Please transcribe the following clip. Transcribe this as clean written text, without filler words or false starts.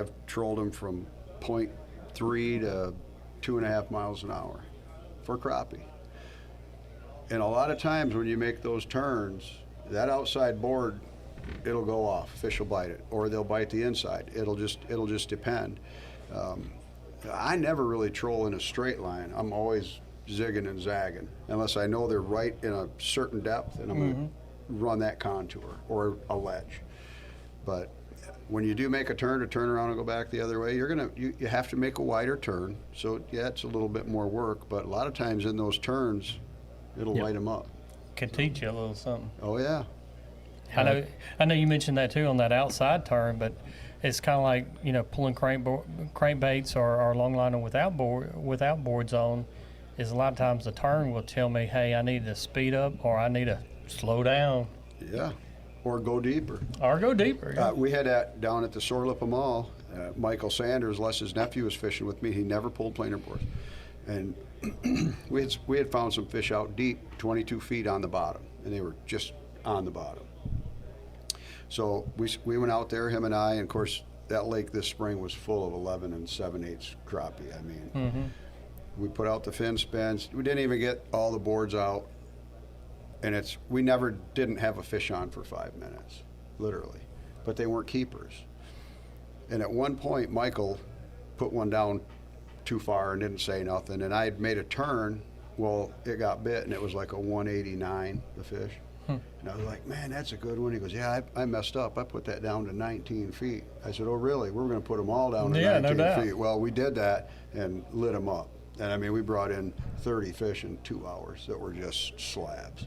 I've trolled them from .3 to 2.5 miles an hour for crappie. And a lot of times when you make those turns, that outside board, it'll go off, fish will bite it, or they'll bite the inside. It'll just depend. I never really troll in a straight line. I'm always zigging and zagging, unless I know they're right in a certain depth, and I'm gonna run that contour or a ledge. But when you do make a turn to turn around and go back the other way, you have to make a wider turn. So yeah, it's a little bit more work, but a lot of times in those turns, it'll light them up. Can teach you a little something. Oh yeah. I know you mentioned that too on that outside turn, but it's kind of like, you know, pulling crankbaits or long liner without boards on. Is a lot of times the turn will tell me, hey, I need to speed up or I need to slow down. Yeah, or go deeper. Or go deeper. Yeah. We had that down at the Sorlipa Mall. Michael Sanders, Les's nephew, was fishing with me. He never pulled planer boards, and we had found some fish out deep, 22 feet on the bottom, and they were just on the bottom. So we went out there, him and I, and of course that lake this spring was full of 11 and 7/8 crappie. I mean, we put out the fin spins. We didn't even get all the boards out, and we never didn't have a fish on for 5 minutes, literally, but they weren't keepers. And at one point, Michael put one down too far and didn't say nothing, and I had made a turn. Well, it got bit, and it was like a 189, the fish. And I was like, man, that's a good one. He goes, yeah, I messed up. I put that down to 19 feet. I said, oh, really? We're going to put them all down to 19 no doubt. feet. Well, we did that and lit them up. And I mean, we brought in 30 fish in 2 hours that were just slabs.